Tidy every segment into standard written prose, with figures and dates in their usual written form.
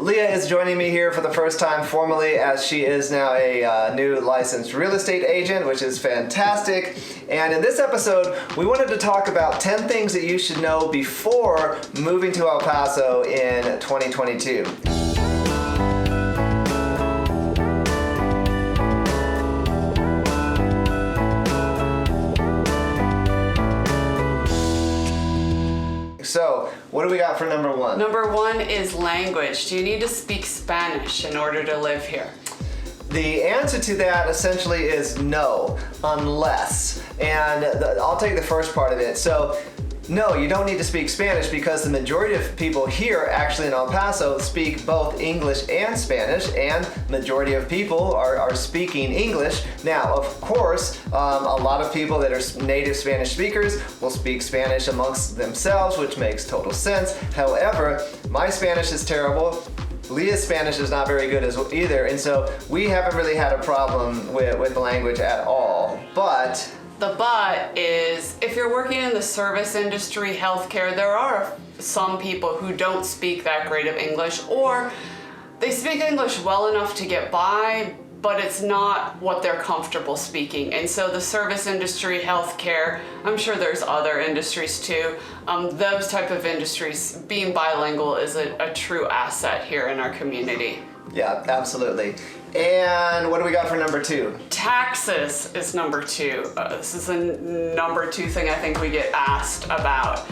Leah is joining me here for the first time formally, as she is now a new licensed real estate agent, which is fantastic. And in this episode, we wanted to talk about 10 things that you should know before moving to El Paso in 2022. So, what do we got for number one? Number one is language. Do you need to speak Spanish in order to live here? The answer to that essentially is no, unless. And I'll take the first part of it. So, no, you don't need to speak Spanish because the majority of people here actually in El Paso speak both English and Spanish, and majority of people are speaking English. Now, of course, a lot of people that are native Spanish speakers will speak Spanish amongst themselves, which makes total sense. However, my Spanish is terrible. Leah's Spanish is not very good as either, and so we haven't really had a problem with the language at all. But the but is, if you're working in the service industry, healthcare, there are some people who don't speak that great of English, or they speak English well enough to get by, but it's not what they're comfortable speaking. And so the service industry, healthcare, I'm sure there's other industries too, those type of industries, being bilingual is a true asset here in our community. Yeah, absolutely. And what do we got for number two? Taxes is number two. This is a number two thing I think we get asked about.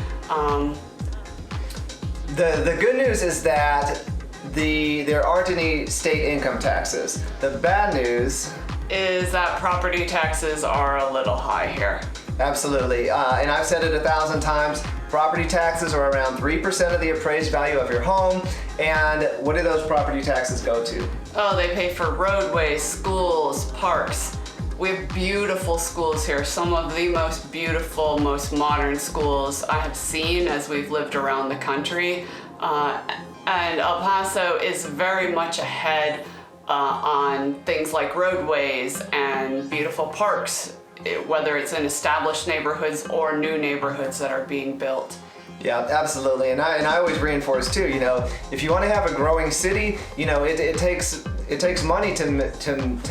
The good news is that there aren't any state income taxes. The bad news is that property taxes are a little high here. Absolutely, and I've said it 1,000 times, property taxes are around 3% of the appraised value of your home, and what do those property taxes go to? Oh, they pay for roadways, schools, parks. We have beautiful schools here, some of the most beautiful, most modern schools I have seen as we've lived around the country, and El Paso is very much ahead on things like roadways and beautiful parks, whether it's in established neighborhoods or new neighborhoods that are being built. Yeah, absolutely, and I always reinforce too. You know, if you want to have a growing city, you know, it takes money to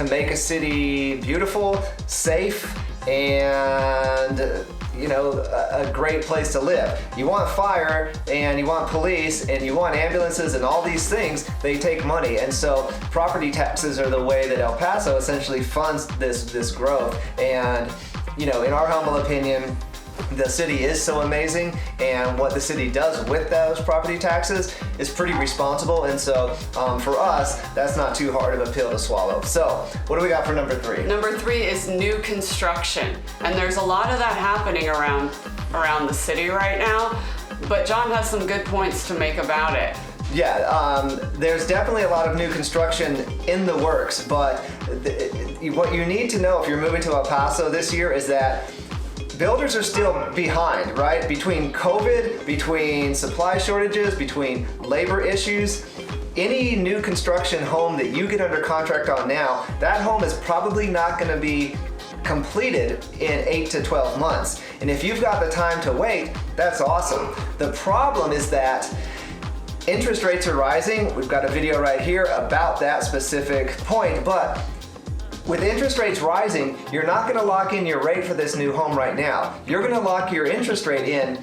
make a city beautiful, safe, and you know, a great place to live. You want fire, and you want police, and you want ambulances, and all these things, they take money. And so property taxes are the way that El Paso essentially funds this growth. And, you know, in our humble opinion, the city is so amazing, and what the city does with those property taxes is pretty responsible, and so for us, that's not too hard of a pill to swallow. So, what do we got for number three? Number three is new construction, and there's a lot of that happening around the city right now, but John has some good points to make about it. Yeah, there's definitely a lot of new construction in the works, but what you need to know if you're moving to El Paso this year is that builders are still behind, right? Between COVID, between supply shortages, between labor issues, any new construction home that you get under contract on now, that home is probably not gonna be completed in 8 to 12 months. And if you've got the time to wait, that's awesome. The problem is that interest rates are rising. We've got a video right here about that specific point, but with interest rates rising, you're not going to lock in your rate for this new home right now. You're going to lock your interest rate in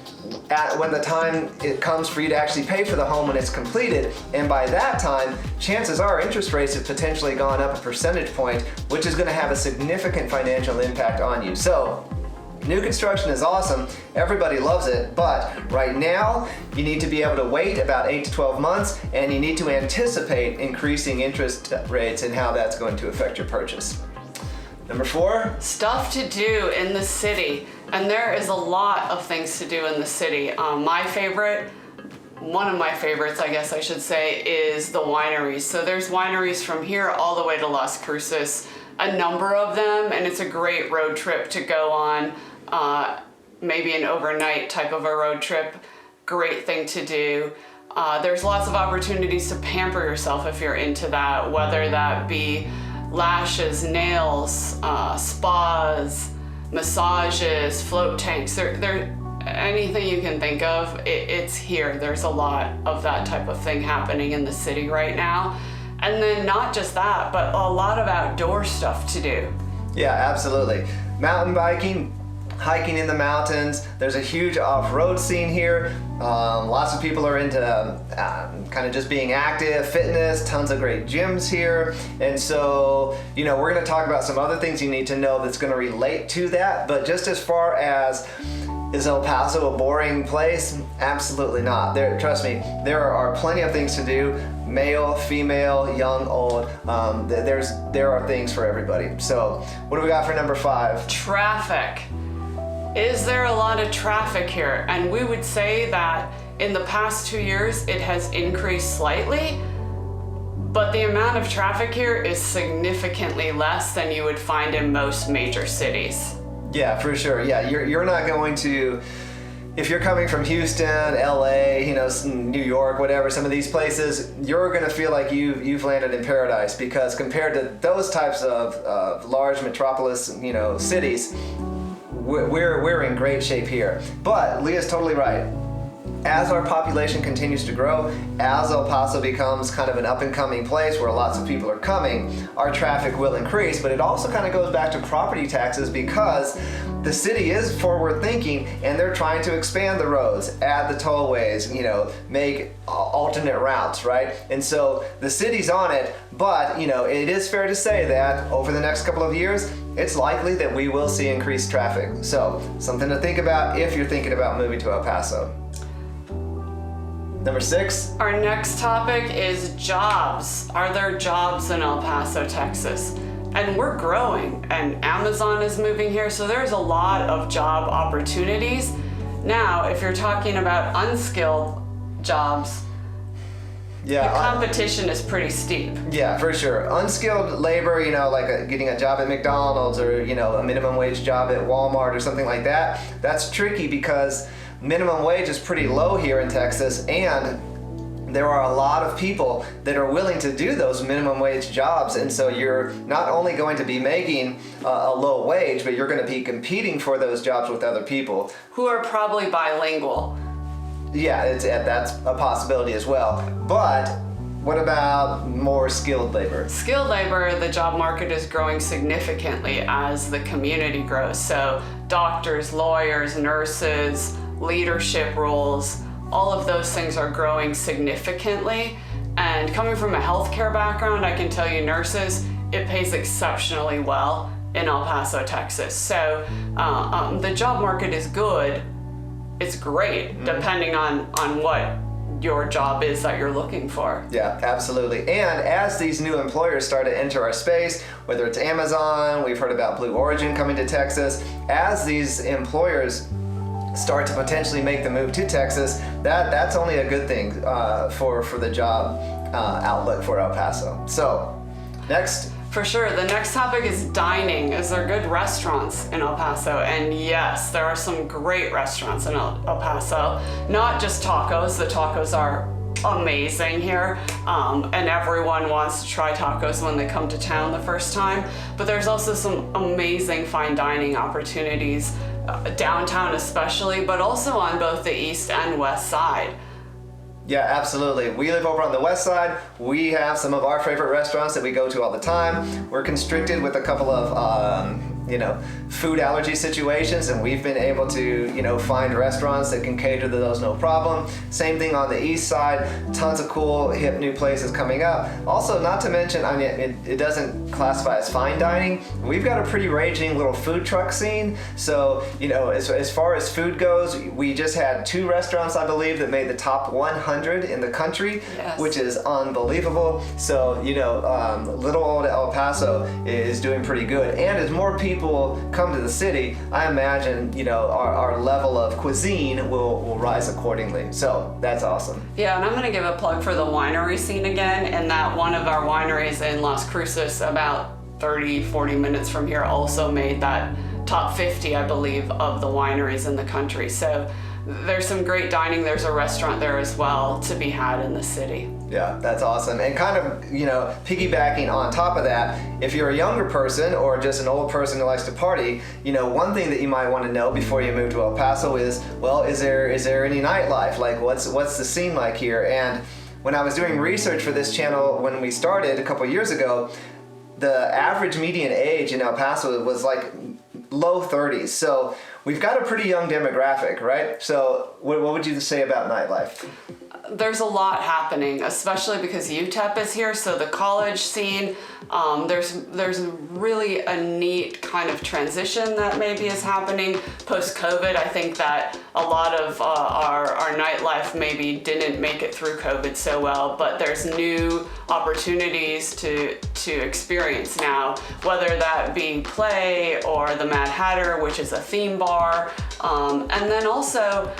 when the time it comes for you to actually pay for the home when it's completed. And by that time, chances are interest rates have potentially gone up a percentage point, which is going to have a significant financial impact on you. So, new construction is awesome, everybody loves it, but right now you need to be able to wait about 8 to 12 months, and you need to anticipate increasing interest rates and how that's going to affect your purchase. Number four? Stuff to do in the city, and there is a lot of things to do in the city. One of my favorites, I guess I should say, is the wineries. So there's wineries from here all the way to Las Cruces, a number of them, and it's a great road trip to go on. Maybe an overnight type of a road trip, great thing to do. There's lots of opportunities to pamper yourself if you're into that, whether that be lashes, nails, spas, massages, float tanks. anything you can think of, it's here. There's a lot of that type of thing happening in the city right now. And then not just that, but a lot of outdoor stuff to do. Yeah, absolutely. Mountain biking, hiking in the mountains. There's a huge off-road scene here. Lots of people are into kind of just being active, fitness, tons of great gyms here. And so, we're going to talk about some other things you need to know that's going to relate to that. But just as far as, is El Paso a boring place? Absolutely not. Trust me, there are plenty of things to do. Male, female, young, old. There are things for everybody. So, what do we got for number 5? Traffic. Is there a lot of traffic here? And we would say that in the past 2 years, it has increased slightly, but the amount of traffic here is significantly less than you would find in most major cities. Yeah, for sure. Yeah, you're not going to, if you're coming from Houston, LA, New York, whatever, some of these places, you're going to feel like you've landed in paradise, because compared to those types of large metropolis, cities, we're in great shape here. But Leah's totally right. As our population continues to grow, as El Paso becomes kind of an up-and-coming place where lots of people are coming, our traffic will increase. But it also kind of goes back to property taxes, because the city is forward-thinking and they're trying to expand the roads, add the tollways, make alternate routes, right? And so the city's on it, but it is fair to say that over the next couple of years, it's likely that we will see increased traffic. So something to think about if you're thinking about moving to El Paso. Number 6. Our next topic is jobs. Are there jobs in El Paso, Texas? And we're growing, and Amazon is moving here, so there's a lot of job opportunities. Now, if you're talking about unskilled jobs, the competition is pretty steep. Yeah, for sure. Unskilled labor, like getting a job at McDonald's or, a minimum wage job at Walmart or something like that, that's tricky because minimum wage is pretty low here in Texas, and there are a lot of people that are willing to do those minimum wage jobs. And so you're not only going to be making a low wage, but you're going to be competing for those jobs with other people who are probably bilingual. Yeah, that's a possibility as well. But what about more skilled labor? Skilled labor, the job market is growing significantly as the community grows. So doctors, lawyers, nurses, leadership roles, all of those things are growing significantly. And coming from a healthcare background, I can tell you nurses, it pays exceptionally well in El Paso, Texas. So the job market is good. It's great, depending on what your job is that you're looking for. Yeah, absolutely. And as these new employers start to enter our space, whether it's Amazon, we've heard about Blue Origin coming to Texas, as these employers start to potentially make the move to Texas, that's only a good thing for the job outlook for El Paso. So, next. For sure. The next topic is dining. Is there good restaurants in El Paso? And yes, there are some great restaurants in El Paso. Not just tacos. The tacos are amazing here, and everyone wants to try tacos when they come to town the first time. But there's also some amazing fine dining opportunities, downtown especially, but also on both the east and west side. Yeah, absolutely. We live over on the west side. We have some of our favorite restaurants that we go to all the time. We're constricted with a couple of food allergy situations, and we've been able to find restaurants that can cater to those no problem. Same thing on the east side. Tons of cool hip new places coming up. Also, not to mention, it doesn't classify as fine dining. We've got a pretty raging little food truck scene. So as far as food goes, we just had 2 restaurants, I believe, that made the top 100 in the country. Yes. Which is unbelievable. So little old El Paso is doing pretty good. And as more people come to the city, I imagine our level of cuisine will rise accordingly. So that's awesome. Yeah, and I'm going to give a plug for the winery scene again, and that one of our wineries in Las Cruces, about 30-40 minutes from here, also made that top 50, I believe, of the wineries in the country. So there's some great dining. There's a restaurant there as well to be had in the city. Yeah, that's awesome. And kind of, piggybacking on top of that, if you're a younger person or just an old person who likes to party, one thing that you might want to know before you move to El Paso is, well, is there any nightlife? Like, what's the scene like here? And when I was doing research for this channel when we started a couple years ago, the average median age in El Paso was like low 30s. So we've got a pretty young demographic, right? So what would you say about nightlife? There's a lot happening, especially because UTEP is here, so the college scene, there's really a neat kind of transition that maybe is happening post-COVID. I think that a lot of our nightlife maybe didn't make it through COVID so well, but there's new opportunities to experience now, whether that be play or the Mad Hatter, which is a theme bar, and then also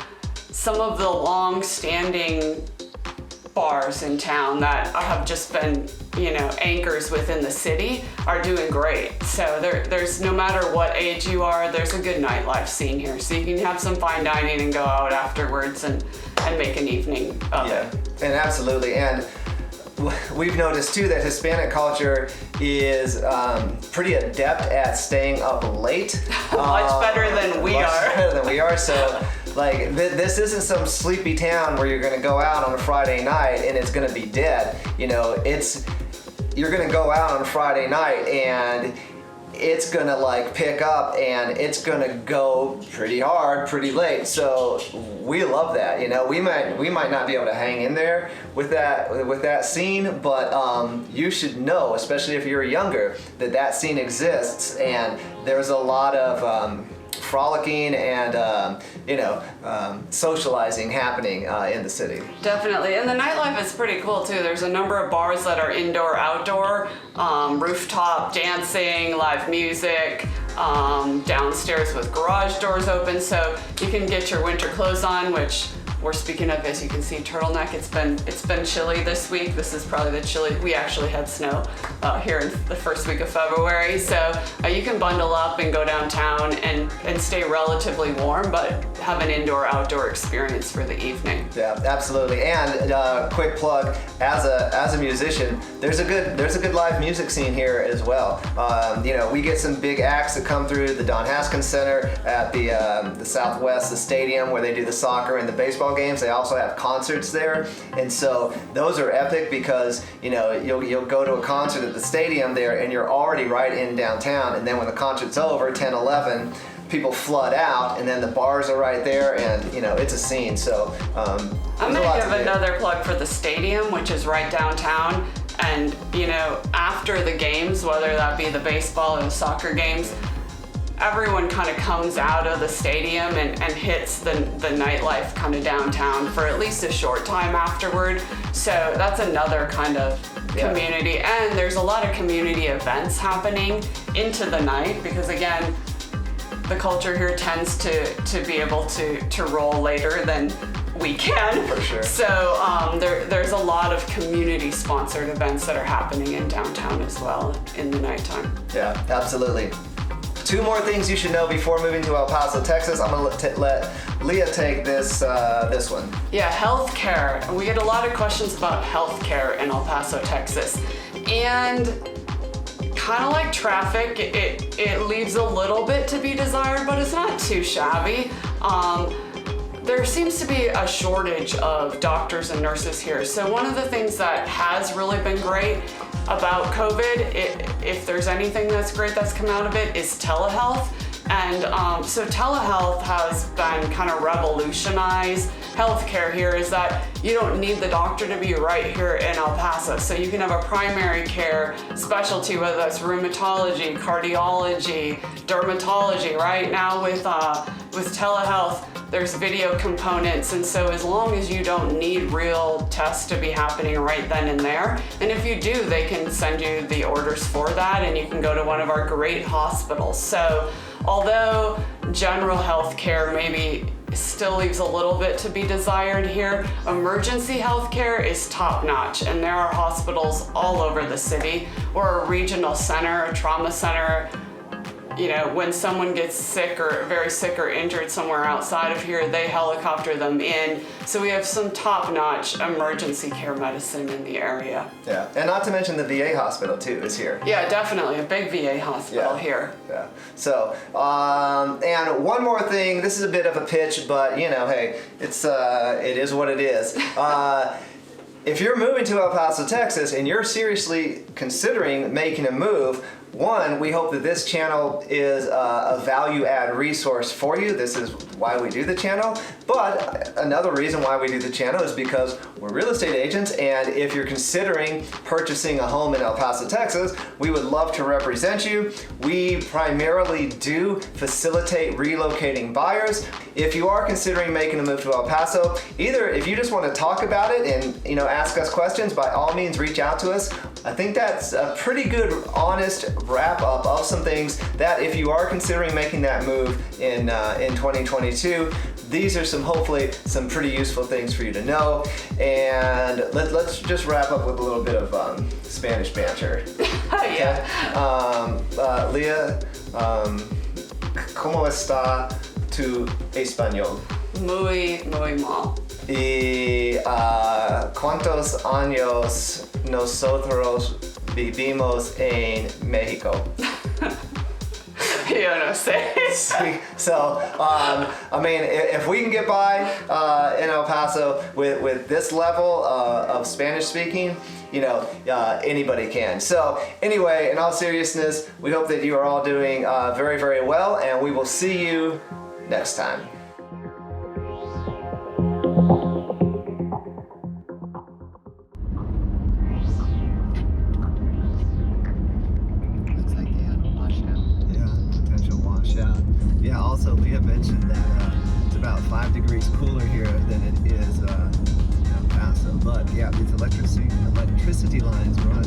some of the long-standing bars in town that have just been, anchors within the city are doing great. So there's no matter what age you are, there's a good nightlife scene here. So you can have some fine dining and go out afterwards and make an evening of it. And absolutely. And we've noticed too that Hispanic culture is pretty adept at staying up late. Much better than we are. Much better than we are. So, like, this isn't some sleepy town where you're going to go out on a Friday night and it's going to be dead. You're going to go out on a Friday night and it's going to pick up and it's going to go pretty hard, pretty late. So we love that. We might not be able to hang in there with that scene, but you should know, especially if you're younger, that scene exists, and there's a lot of frolicking and socializing happening in the city. Definitely, and the nightlife is pretty cool too. There's a number of bars that are indoor, outdoor, rooftop dancing, live music, downstairs with garage doors open, so you can get your winter clothes on, which we're speaking of, as you can see, turtleneck. It's been chilly this week. This is probably the chilly. We actually had snow here in the first week of February, so you can bundle up and go downtown and stay relatively warm, but have an indoor-outdoor experience for the evening. Yeah, absolutely. And quick plug: as a musician, there's a good live music scene here as well. We get some big acts that come through the Don Haskins Center at the Southwest, the stadium where they do the soccer and the baseball games. They also have concerts there, and so those are epic because you'll go to a concert at the stadium there and you're already right in downtown, and then when the concert's over, 10, 11, people flood out, and then the bars are right there, and it's a scene. So I'm gonna give another plug for the stadium, which is right downtown, and after the games, whether that be the baseball or the soccer games, everyone kind of comes out of the stadium and hits the nightlife kind of downtown for at least a short time afterward. So that's another kind of community. And there's a lot of community events happening into the night because, again, the culture here tends to be able to roll later than we can. For sure. So there's a lot of community-sponsored events that are happening in downtown as well in the nighttime. Yeah, absolutely. 2 more things you should know before moving to El Paso, Texas. I'm going to let Leah take this one. Yeah, healthcare. We get a lot of questions about healthcare in El Paso, Texas. And kind of like traffic, it leaves a little bit to be desired, but it's not too shabby. There seems to be a shortage of doctors and nurses here. So one of the things that has really been great about COVID, if there's anything that's great that's come out of it, is telehealth. And so telehealth has been kind of revolutionized healthcare here, is that you don't need the doctor to be right here in El Paso. So you can have a primary care specialty, whether that's rheumatology, cardiology, dermatology. Right now with telehealth, there's video components, and so as long as you don't need real tests to be happening right then and there, and if you do, they can send you the orders for that, and you can go to one of our great hospitals. So although general health care maybe still leaves a little bit to be desired here, emergency health care is top notch, and there are hospitals all over the city. We're a regional center, a trauma center. when someone gets sick or very sick or injured somewhere outside of here, they helicopter them in. So we have some top-notch emergency care medicine in the area. Yeah, and not to mention the VA hospital too is here. Yeah, definitely a big VA hospital here. Yeah. So, and one more thing. This is a bit of a pitch, but hey, it is what it is. If you're moving to El Paso, Texas, and you're seriously considering making a move, one, we hope that this channel is a value add resource for you. This is why we do the channel. But another reason why we do the channel is because we're real estate agents, and if you're considering purchasing a home in El Paso, Texas, we would love to represent you. We primarily do facilitate relocating buyers. If you are considering making a move to El Paso, either if you just want to talk about it and ask us questions, by all means reach out to us. I think that's a pretty good, honest wrap up of some things that if you are considering making that move in 2022, these are hopefully some pretty useful things for you to know. And let's just wrap up with a little bit of Spanish banter. Yeah. Leah, ¿cómo está tu español? Muy mal. ¿Y cuántos años nosotros vivimos en México? Yo no sé. So, if we can get by in El Paso with this level of Spanish speaking, anybody can. So anyway, in all seriousness, we hope that you are all doing very, very well, and we will see you next time. Yeah, also Leah mentioned that it's about 5 degrees cooler here than it is in El Paso. But yeah, these electricity lines run